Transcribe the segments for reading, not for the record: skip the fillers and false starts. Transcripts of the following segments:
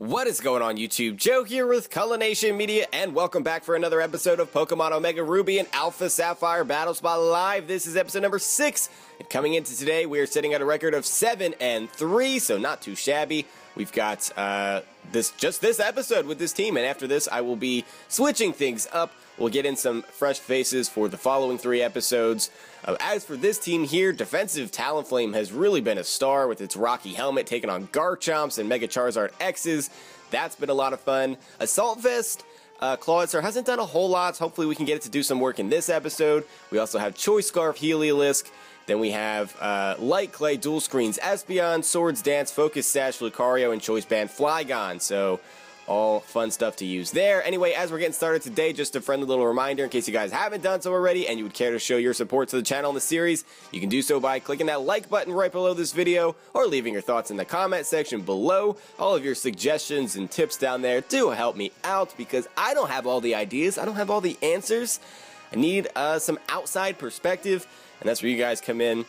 What is going on YouTube? Joe here with Cullination Media, and welcome back for another episode of Pokemon Omega Ruby and Alpha Sapphire Battle Spot Live. This is episode number 6, and coming into today, we are sitting at a record of 7-3, so not too shabby. We've got this episode with this team, and after this, I will be switching things up. We'll get in some fresh faces for the following 3 episodes. As for this team here, defensive Talonflame has really been a star with its Rocky Helmet taking on Garchomps and Mega Charizard X's. That's been a lot of fun. Assault Vest, Clawitzer hasn't done a whole lot, so hopefully we can get it to do some work in this episode. We also have Choice Scarf, Heliolisk. Then we have Light Clay, Dual Screens, Espeon, Swords Dance, Focus Sash, Lucario, and Choice Band Flygon. So all fun stuff to use there. Anyway, as we're getting started today, just a friendly little reminder in case you guys haven't done so already and you would care to show your support to the channel and the series, you can do so by clicking that like button right below this video or leaving your thoughts in the comment section below. All of your suggestions and tips down there do help me out because I don't have all the ideas, I don't have all the answers. I need some outside perspective, and that's where you guys come in.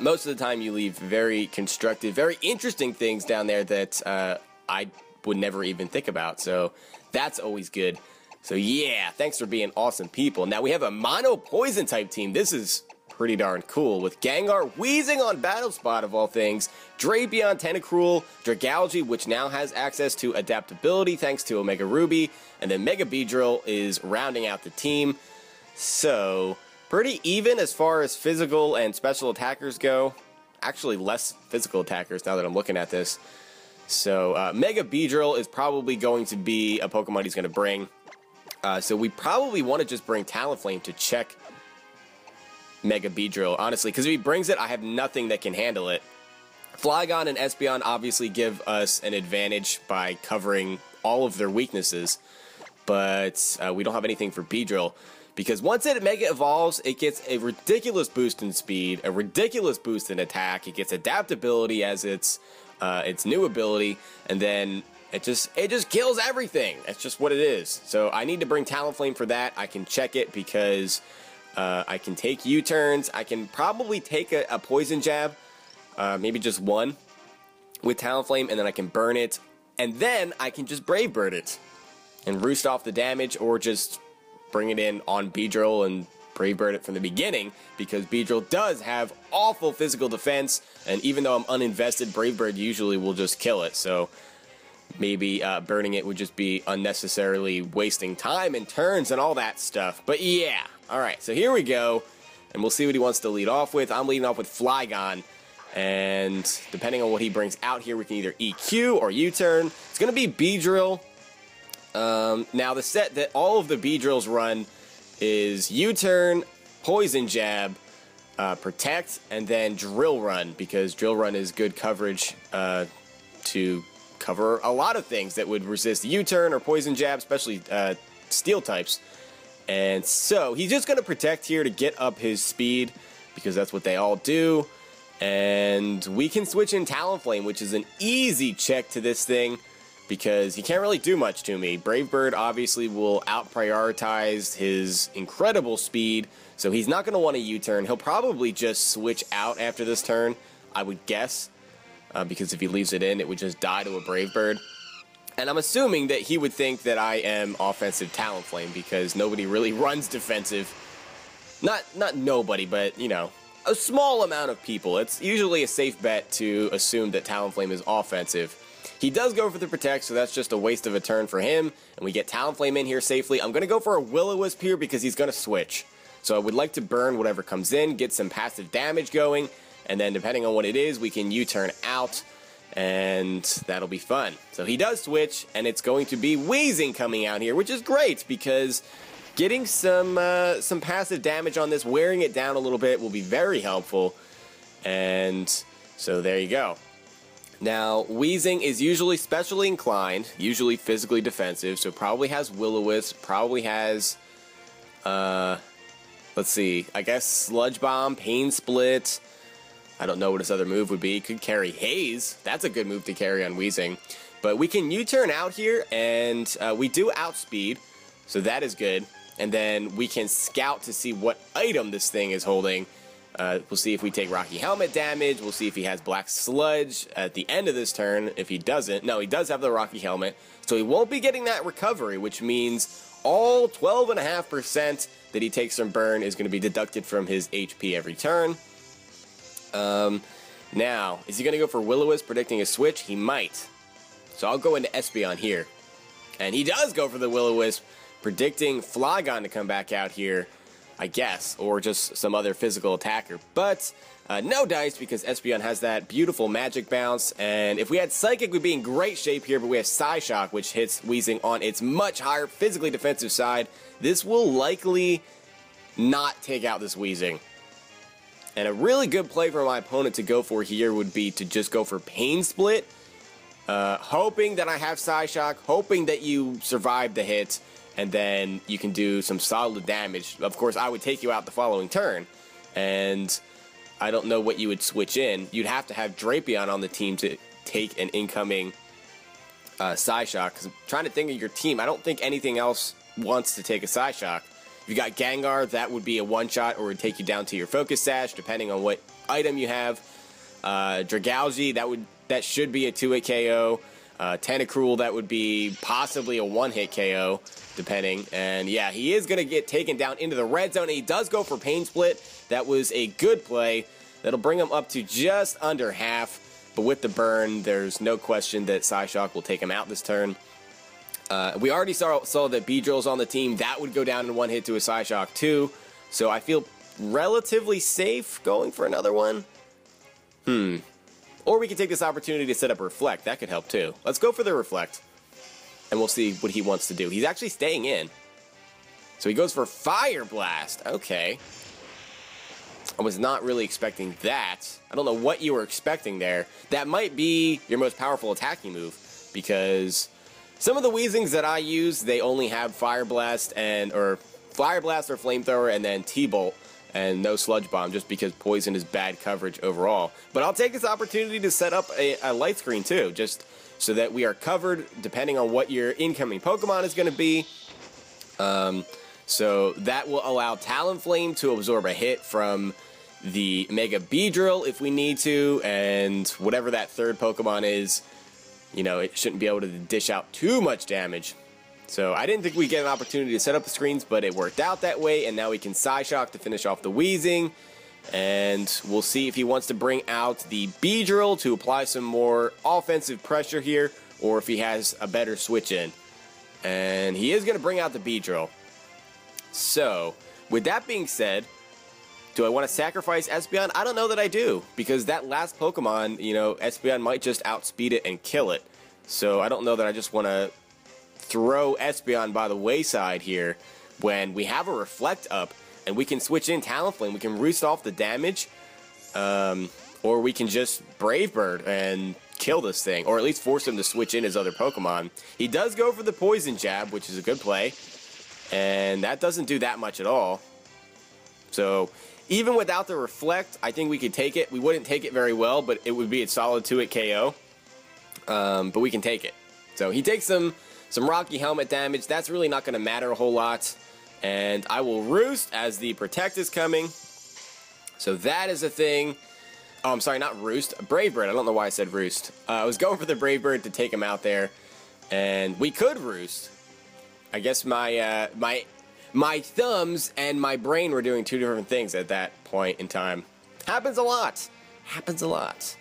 Most of the time you leave very constructive, very interesting things down there that I would never even think about, so that's always good. So yeah, thanks for being awesome people. Now we have a mono poison type team. This is pretty darn cool with Gengar, Weezing on Battle Spot of all things, Drapion, Tentacruel, Dragalge, which now has access to adaptability thanks to Omega Ruby, and then Mega Beedrill is rounding out the team. So pretty even as far as physical and special attackers go. Actually less physical attackers now that I'm looking at this. So, Mega Beedrill is probably going to be a Pokemon he's going to bring. So we probably want to just bring Talonflame to check Mega Beedrill, honestly, because if he brings it, I have nothing that can handle it. Flygon and Espeon obviously give us an advantage by covering all of their weaknesses, but we don't have anything for Beedrill. Because once it Mega Evolves, it gets a ridiculous boost in speed, a ridiculous boost in attack, it gets adaptability as its new ability, and then it just kills everything. That's just what it is. So I need to bring Talonflame for that. I can check it because I can take U-turns. I can probably take a Poison Jab, maybe just one, with Talonflame, and then I can burn it, and then I can just Brave Bird it and roost off the damage, or just bring it in on Beedrill and Brave Bird it from the beginning, because Beedrill does have awful physical defense, and even though I'm uninvested, Brave Bird usually will just kill it, so maybe burning it would just be unnecessarily wasting time and turns and all that stuff. But yeah, alright, so here we go, and we'll see what he wants to lead off with. I'm leading off with Flygon, and depending on what he brings out here, we can either EQ or U-turn. It's going to be Beedrill. Now the set that all of the Beedrills run is U-turn, Poison Jab, Protect, and then Drill Run, because Drill Run is good coverage to cover a lot of things that would resist U-turn or Poison Jab, especially Steel types. And so he's just going to Protect here to get up his speed, because that's what they all do. And we can switch in Talonflame, which is an easy check to this thing, because he can't really do much to me. Brave Bird obviously will out-prioritize his incredible speed, so he's not going to want a U-turn. He'll probably just switch out after this turn, I would guess, because if he leaves it in, it would just die to a Brave Bird. And I'm assuming that he would think that I am offensive Talonflame, because nobody really runs defensive. Not nobody, but, you know, a small amount of people. It's usually a safe bet to assume that Talonflame is offensive. He does go for the Protect, so that's just a waste of a turn for him, and we get Talonflame in here safely. I'm going to go for a Will-O-Wisp here because he's going to switch. So I would like to burn whatever comes in, get some passive damage going, and then depending on what it is, we can U-turn out, and that'll be fun. So he does switch, and it's going to be Weezing coming out here, which is great because getting some passive damage on this, wearing it down a little bit, will be very helpful, and so there you go. Now, Weezing is usually specially inclined, usually physically defensive, so probably has Will-O-Wisp, probably has, let's see, I guess Sludge Bomb, Pain Split. I don't know what his other move would be. Could carry Haze. That's a good move to carry on Weezing. But we can U-turn out here, and we do outspeed, so that is good. And then we can scout to see what item this thing is holding, We'll see if we take Rocky Helmet damage. We'll see if he has Black Sludge at the end of this turn. If he doesn't, no, he does have the Rocky Helmet. So he won't be getting that recovery, which means all 12.5% that he takes from burn is going to be deducted from his HP every turn. Now, is he going to go for Will-O-Wisp predicting a switch? He might. So I'll go into Espeon here. And he does go for the Will-O-Wisp, predicting Flygon to come back out here, I guess, or just some other physical attacker. But no dice because Espeon has that beautiful magic bounce. And if we had Psychic, we'd be in great shape here, but we have Psyshock, which hits Weezing on its much higher physically defensive side. This will likely not take out this Weezing. And a really good play for my opponent to go for here would be to just go for Pain Split, hoping that I have Psyshock, hoping that you survive the hit, and then you can do some solid damage. Of course, I would take you out the following turn, and I don't know what you would switch in. You'd have to have Drapion on the team to take an incoming Psyshock, because I'm trying to think of your team. I don't think anything else wants to take a Psyshock. If you got Gengar, that would be a one-shot, or would take you down to your Focus Sash, depending on what item you have. Dragalge, that should be a 2-hit KO. Tentacruel, that would be possibly a 1-hit KO, depending. And yeah, he is going to get taken down into the red zone, and he does go for Pain Split. That was a good play. That'll bring him up to just under half. But with the burn, there's no question that Psyshock will take him out this turn. We already saw that Beedrill's on the team. That would go down in one hit to a Psyshock too. So I feel relatively safe going for another one. Or we could take this opportunity to set up Reflect. That could help too. Let's go for the Reflect. And we'll see what he wants to do. He's actually staying in. So he goes for Fire Blast. Okay. I was not really expecting that. I don't know what you were expecting there. That might be your most powerful attacking move, because some of the Weezings that I use, they only have Fire Blast or Flamethrower and then T-Bolt and no Sludge Bomb, just because Poison is bad coverage overall. But I'll take this opportunity to set up a light screen too, just so that we are covered depending on what your incoming Pokemon is going to be. So that will allow Talonflame to absorb a hit from the Mega Beedrill if we need to, and whatever that third Pokemon is, you know, it shouldn't be able to dish out too much damage. So I didn't think we'd get an opportunity to set up the screens, but it worked out that way, and now we can Psyshock to finish off the Weezing, and we'll see if he wants to bring out the Beedrill to apply some more offensive pressure here, or if he has a better switch in. And he is going to bring out the Beedrill. So, with that being said, do I want to sacrifice Espeon? I don't know that I do, because that last Pokemon, you know, Espeon might just outspeed it and kill it. So I don't know that I just want to throw Espeon by the wayside here when we have a Reflect up and we can switch in Talonflame. We can roost off the damage, or we can just Brave Bird and kill this thing, or at least force him to switch in his other Pokemon. He does go for the Poison Jab, which is a good play, and that doesn't do that much at all. So even without the Reflect, I think we could take it. We wouldn't take it very well, but it would be a solid 2-hit KO. But we can take it. So he takes some Rocky Helmet damage. That's really not going to matter a whole lot. And I will Roost as the Protect is coming. So that is a thing. Oh, I'm sorry, not Roost. Brave Bird. I don't know why I said Roost. I was going for the Brave Bird to take him out there. And we could Roost. I guess my thumbs and my brain were doing two different things at that point in time. Happens a lot. Happens a lot.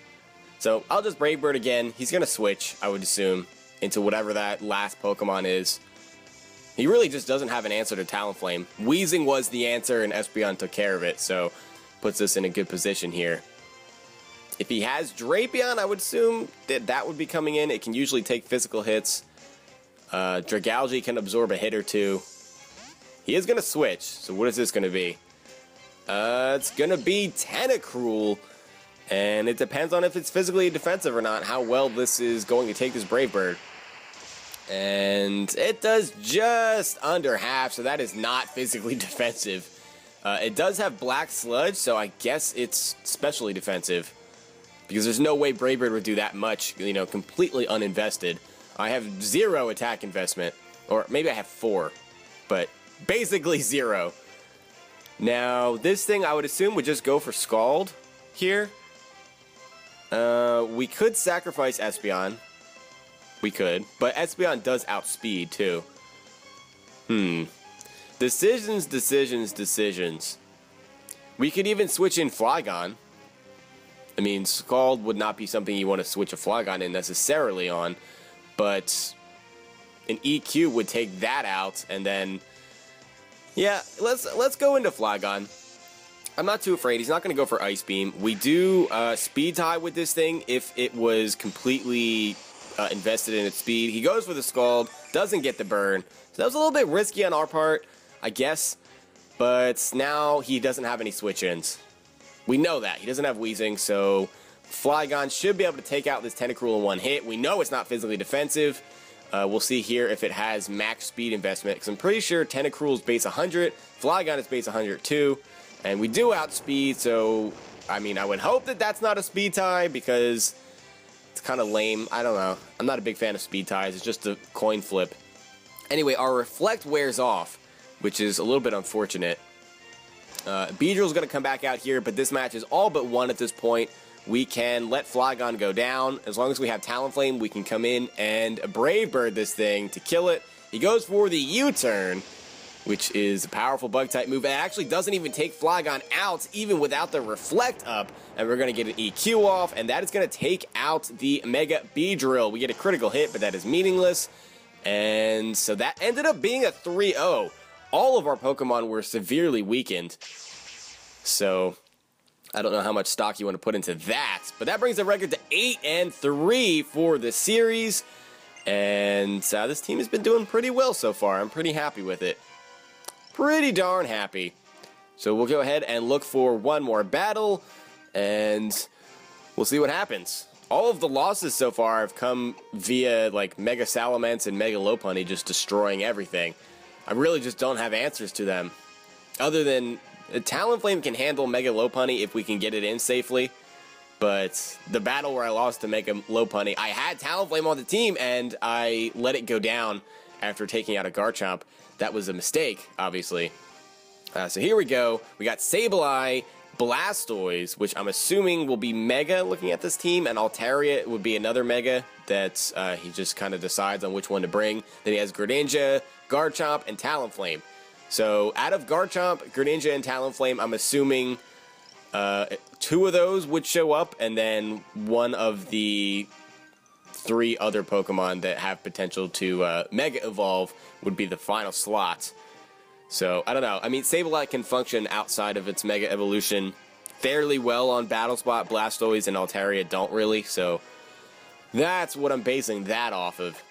So I'll just Brave Bird again. He's going to switch, I would assume, into whatever that last Pokemon is. He really just doesn't have an answer to Talonflame. Weezing was the answer, and Espeon took care of it, so puts us in a good position here. If he has Drapion, I would assume that would be coming in. It can usually take physical hits. Dragalge can absorb a hit or two. He is going to switch, so what is this going to be? It's going to be Tentacruel, and it depends on if it's physically defensive or not, how well this is going to take this Brave Bird. And it does just under half, so that is not physically defensive. It does have Black Sludge, so I guess it's specially defensive, because there's no way Brave Bird would do that much, you know, completely uninvested. I have 0 attack investment, or maybe I have 4, but basically 0. Now, this thing I would assume would just go for Scald here. We could sacrifice Espeon. We could, but Espeon does outspeed too. Decisions, decisions, decisions. We could even switch in Flygon. I mean, Scald would not be something you want to switch a Flygon in necessarily on, but an EQ would take that out, and then, yeah, let's go into Flygon. I'm not too afraid. He's not going to go for Ice Beam. We do Speed Tie with this thing if it was completely invested in its speed. He goes for the Scald, doesn't get the burn. So that was a little bit risky on our part, I guess, but now he doesn't have any switch-ins. We know that. He doesn't have Weezing, so Flygon should be able to take out this Tentacruel in one hit. We know it's not physically defensive. We'll see here if it has max speed investment, because I'm pretty sure Tentacruel is base 100, Flygon is base 100 too, and we do outspeed, so, I mean, I would hope that that's not a speed tie, because it's kind of lame. I don't know. I'm not a big fan of speed ties. It's just a coin flip. Anyway, our Reflect wears off, which is a little bit unfortunate. Beedrill's going to come back out here, but this match is all but won at this point. We can let Flygon go down. As long as we have Talonflame, we can come in and Brave Bird this thing to kill it. He goes for the U-turn, which is a powerful Bug-type move. It actually doesn't even take Flygon out, even without the Reflect up. And we're going to get an EQ off, and that is going to take out the Mega Beedrill. We get a critical hit, but that is meaningless. And so that ended up being a 3-0. All of our Pokemon were severely weakened. So I don't know how much stock you want to put into that. But that brings the record to 8-3 for the series. And this team has been doing pretty well so far. I'm pretty happy with it. Pretty darn happy. So we'll go ahead and look for one more battle. And we'll see what happens. All of the losses so far have come via like Mega Salamence and Mega Lopunny just destroying everything. I really just don't have answers to them. Other than Talonflame can handle Mega Lopunny if we can get it in safely. But the battle where I lost to Mega Lopunny, I had Talonflame on the team and I let it go down after taking out a Garchomp. That was a mistake, obviously. So here we go. We got Sableye, Blastoise, which I'm assuming will be Mega looking at this team, and Altaria would be another Mega that he just kind of decides on which one to bring. Then he has Greninja, Garchomp, and Talonflame. So out of Garchomp, Greninja, and Talonflame, I'm assuming 2 of those would show up, and then one of the 3 other Pokemon that have potential to Mega Evolve would be the final slot. So, I don't know. I mean, Sableye can function outside of its Mega Evolution fairly well on Battle Spot. Blastoise and Altaria don't really, so that's what I'm basing that off of.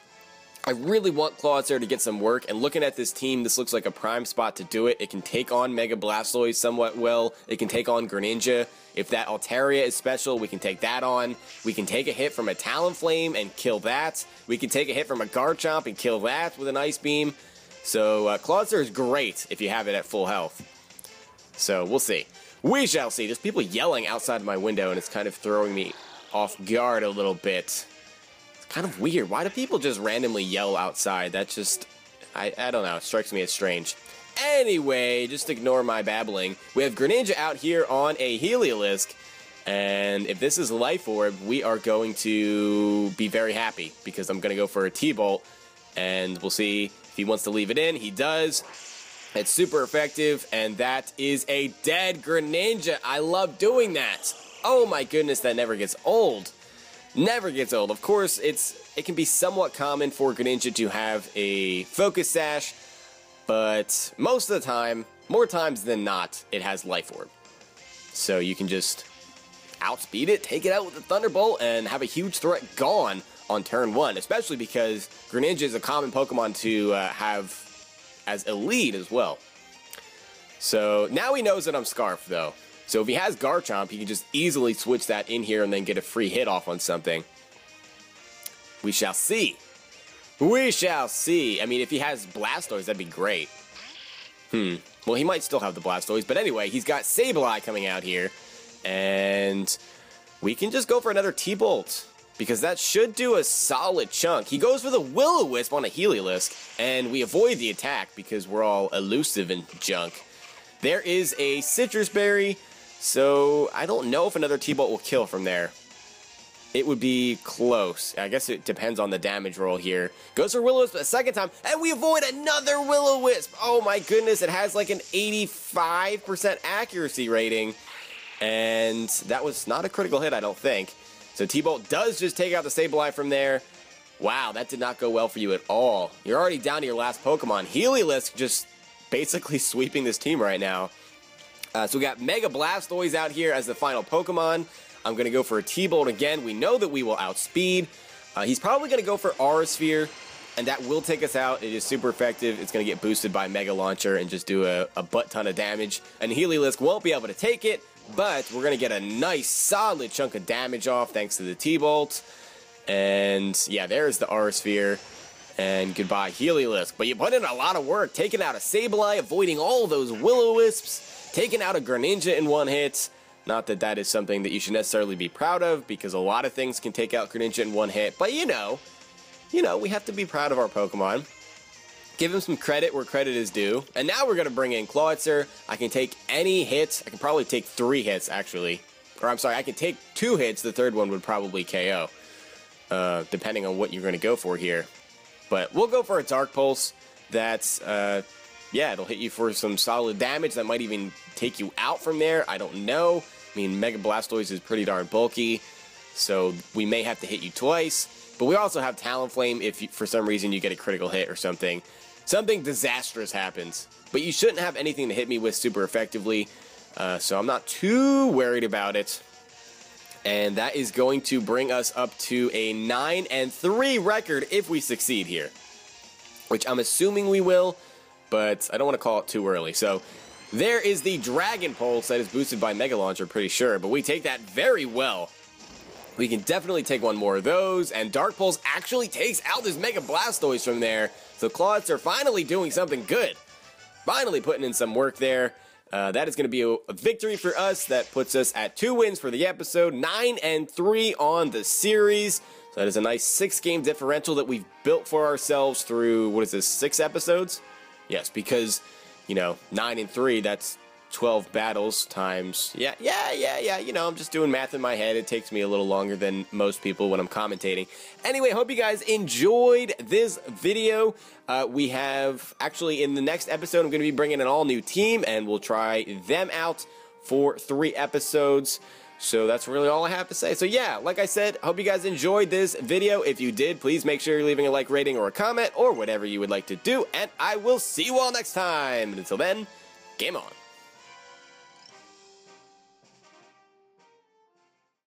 I really want Clawitzer to get some work, and looking at this team, this looks like a prime spot to do it. It can take on Mega Blastoise somewhat well. It can take on Greninja. If that Altaria is special, we can take that on. We can take a hit from a Talonflame and kill that. We can take a hit from a Garchomp and kill that with an Ice Beam. So, Clawitzer is great if you have it at full health. So, we'll see. We shall see. There's people yelling outside my window, and it's kind of throwing me off guard a little bit. It's kind of weird. Why do people just randomly yell outside? That just, I don't know. It strikes me as strange. Anyway, just ignore my babbling. We have Greninja out here on a Heliolisk, and if this is Life Orb, we are going to be very happy, because I'm going to go for a T-Bolt, and we'll see if he wants to leave it in. He does. It's super effective, and that is a dead Greninja. I love doing that. Oh my goodness, that never gets old. Never gets old. Of course, it can be somewhat common for Greninja to have a Focus Sash, but most of the time, more times than not, it has Life Orb. So you can just outspeed it, take it out with the Thunderbolt, and have a huge threat gone on turn 1, especially because Greninja is a common Pokemon to have as elite as well. So now he knows that I'm Scarf, though. So if he has Garchomp, he can just easily switch that in here and then get a free hit off on something. We shall see. We shall see. I mean, if he has Blastoise, that'd be great. Well, he might still have the Blastoise, but anyway, he's got Sableye coming out here, and we can just go for another T-Bolt, because that should do a solid chunk. He goes for the Will-O-Wisp on a Heliolisk, and we avoid the attack because we're all elusive and junk. There is a Citrus Berry, so I don't know if another T-Bolt will kill from there. It would be close. I guess it depends on the damage roll here. Goes for Will-O-Wisp a second time, and we avoid another Will-O-Wisp. Oh my goodness, it has like an 85% accuracy rating, and that was not a critical hit, I don't think. So T-Bolt does just take out the Sableye from there. Wow, that did not go well for you at all. You're already down to your last Pokemon. Heliolisk just basically sweeping this team right now. So we got Mega Blastoise out here as the final Pokemon. I'm going to go for a T-Bolt again. We know that we will outspeed. He's probably going to go for Aura Sphere, and that will take us out. It is super effective. It's going to get boosted by Mega Launcher and just do a butt ton of damage. And Heliolisk won't be able to take it, but we're going to get a nice solid chunk of damage off thanks to the T-Bolt. And yeah, there's the Aura Sphere. And goodbye, Heliolisk. But you put in a lot of work, taking out a Sableye, avoiding all those Will-O-Wisps, taking out a Greninja in one hit. Not that that is something that you should necessarily be proud of, because a lot of things can take out Greninja in one hit. But you know, we have to be proud of our Pokemon. Give him some credit where credit is due. And now we're going to bring in Clawitzer. I can take any hit. I can probably take 3 hits, actually. Or I'm sorry, I can take 2 hits. The third one would probably KO, depending on what you're going to go for here. But we'll go for a Dark Pulse. That's, yeah, it'll hit you for some solid damage. That might even take you out from there. I don't know. I mean, Mega Blastoise is pretty darn bulky, so we may have to hit you twice. But we also have Talonflame if for some reason you get a critical hit or something. Something disastrous happens. But you shouldn't have anything to hit me with super effectively, so I'm not too worried about it. And that is going to bring us up to a 9-3 record if we succeed here, which I'm assuming we will, but I don't want to call it too early. So there is the Dragon Pulse that is boosted by Mega Launcher, pretty sure, but we take that very well. We can definitely take one more of those, and Dark Pulse actually takes out this Mega Blastoise from there. So Clawitzer finally doing something good. Finally putting in some work there. That is going to be a victory for us. That puts us at 2 wins for the episode, 9-3 on the series. So that is a nice 6-game differential that we've built for ourselves through, what is this, 6 episodes? Yes, because, 9-3, that's 12 battles times, yeah, I'm just doing math in my head. It takes me a little longer than most people when I'm commentating. Anyway, hope you guys enjoyed this video. We have, actually, in the next episode, I'm going to be bringing an all-new team, and we'll try them out for 3 episodes. So that's really all I have to say. So yeah, like I said, hope you guys enjoyed this video. If you did, please make sure you're leaving a like, rating, or a comment, or whatever you would like to do, and I will see you all next time. And until then, game on.